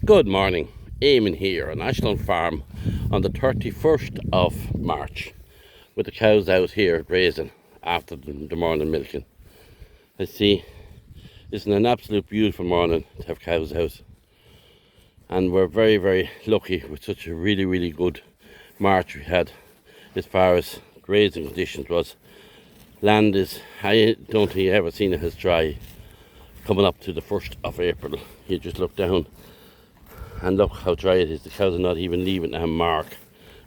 Good morning, Eamon here on Ashton Farm on the 31st of March with the cows out here grazing after the morning milking. I see it's an absolute beautiful morning to have cows out, and we're very lucky with such a really good March we had as far as grazing conditions was. Land is, I don't think I've ever seen it as dry coming up to the 1st of April. You just look down and look how dry it is. The cows are not even leaving a mark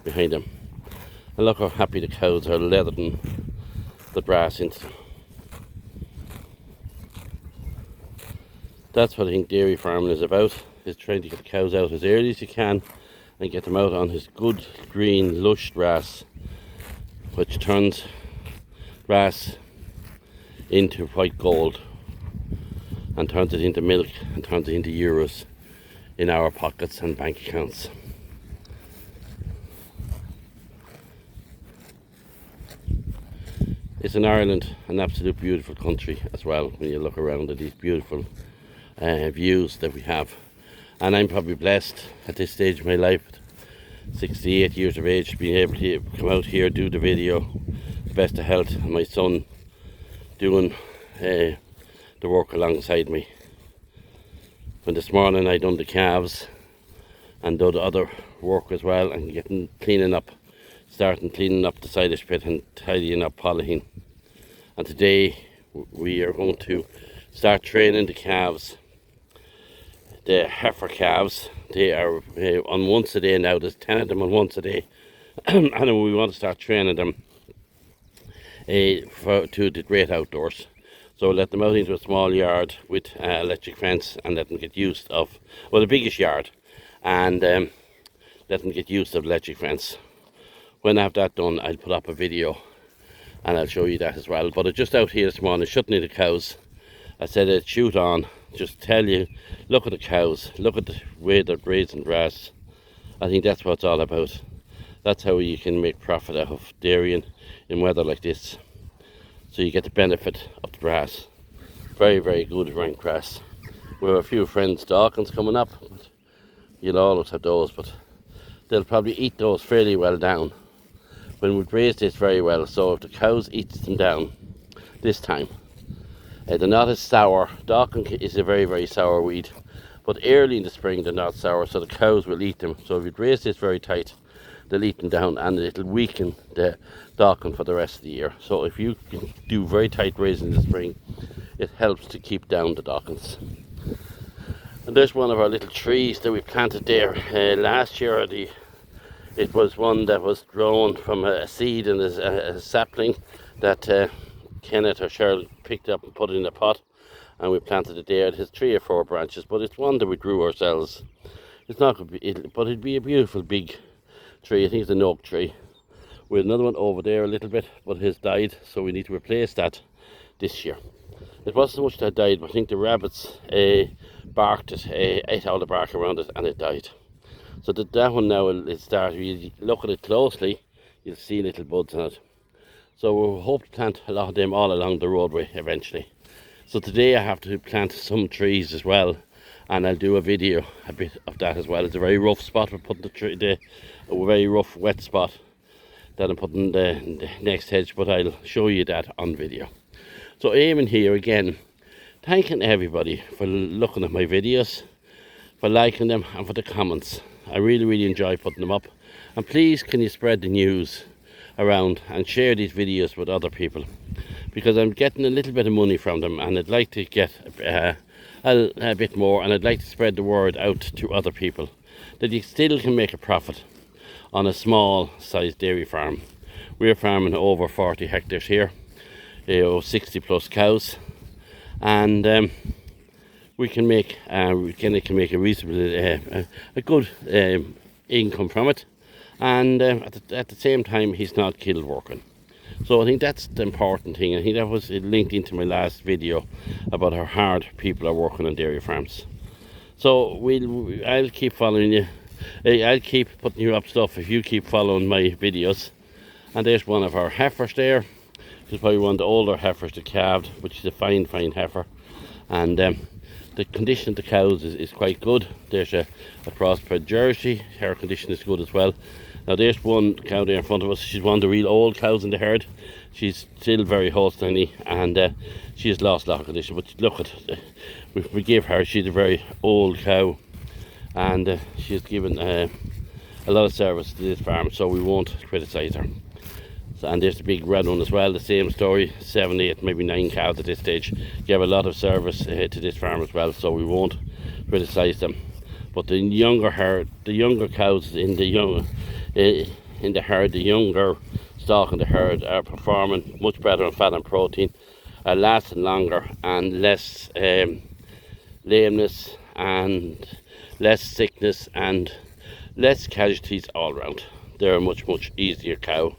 behind them. And look how happy the cows are leathering the grass into them. That's what I think dairy farming is about, is trying to get the cows out as early as you can and get them out on this good green lush grass, which turns grass into white gold and turns it into milk and turns it into euros in our pockets and bank accounts. It's in Ireland an absolute beautiful country as well when you look around at these beautiful views that we have. And I'm probably blessed at this stage of my life, 68 years of age, being able to come out here, do the video, the best of health, and my son doing the work alongside me. When this morning I done the calves and done the other work as well, and starting cleaning up the silage pit and tidying up polythene. And today we are going to start training the calves, the heifer calves. They are on once a day now. There's 10 of them on once a day, and we want to start training them to the great outdoors. So let them out into a small yard with electric fence and let them get used of, well, the biggest yard, and let them get used of electric fence. When I have that done, I'll put up a video and I'll show you that as well. But I'm just out here this morning shooting in the cows. I said I'd shoot on, just tell you, look at the cows, look at the way they're grazing grass. I think that's what it's all about. That's how you can make profit out of dairying in weather like this. So you get the benefit of the grass. Very good rank grass. We have a few friends, Dawkins, coming up. But you'll always have those, but they'll probably eat those fairly well down. When we graze this very well, so if the cows eat them down this time, they're not as sour. Dawkin is a very sour weed, but early in the spring they're not sour, so the cows will eat them. So if you graze this very tight, they'll eat them down, and it'll weaken the Dawkin for the rest of the year. So if you can do very tight grazing in the spring, it helps to keep down the Dawkins. And there's one of our little trees that we planted there last year. It was one that was grown from a seed and a sapling that Kenneth or Cheryl picked up and put in a pot, and we planted it there. It has 3 or 4 branches, but it's one that we grew ourselves. It's not, but it'd be a beautiful big tree. I think it's an oak tree. We have another one over there a little bit, but it has died, so we need to replace that this year. It wasn't so much that died, but I think the rabbits barked it, ate all the bark around it, and it died. So that one now will start. If you look at it closely, you'll see little buds on it. So we hope to plant a lot of them all along the roadway eventually. So today I have to plant some trees as well, and I'll do a video a bit of that as well. It's a very rough spot. We're putting a very rough wet spot that I'm putting the next hedge, but I'll show you that on video. So Eamon here again, thanking everybody for looking at my videos, for liking them, and for the comments. I really enjoy putting them up, and please can you spread the news around and share these videos with other people, because I'm getting a little bit of money from them, and I'd like to get a bit more, and I'd like to spread the word out to other people that you still can make a profit on a small sized dairy farm. We're farming over 40 hectares here, 60 plus cows, and we can make a reasonably a good income from it, and at the same time he's not killed working. So I think that's the important thing. I think that was linked into my last video about how hard people are working on dairy farms. So I'll keep following you. I'll keep putting you up stuff if you keep following my videos. And there's one of our heifers there. This is probably one of the older heifers, the calved, which is a fine heifer. And The condition of the cows is quite good. There's a crossbred Jersey, her condition is good as well. Now there's one cow there in front of us. She's one of the real old cows in the herd. She's still very Holstein-y, and she has lost a lot of condition, but look at we forgive her. She's a very old cow, and she's given a lot of service to this farm, so we won't criticise her. And there's the big red one as well, the same story, 7, 8, maybe 9 cows at this stage. Give a lot of service to this farm as well, so we won't criticise them. But the younger herd, the younger cows in the herd, the younger stock in the herd are performing much better on fat and protein, are lasting longer, and less lameness and less sickness and less casualties all round. They're a much easier cow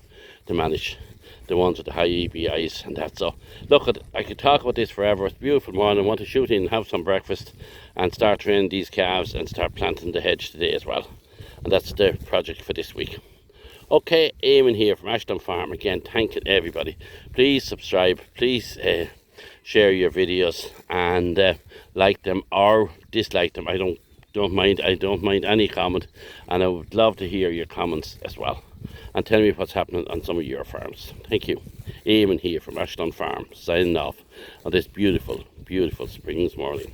to manage, the ones with the high EBIs and that. So look, I could talk about this forever. It's a beautiful morning. I want to shoot in and have some breakfast and start training these calves and start planting the hedge today as well. And that's the project for this week. Okay, Eamon here from Ashton Farm again, thanking everybody. Please subscribe, please share your videos, and like them or dislike them. I don't mind any comment, and I would love to hear your comments as well, and tell me what's happening on some of your farms. Thank you. Eamon here from Ashton Farm, signing off on this beautiful spring's morning.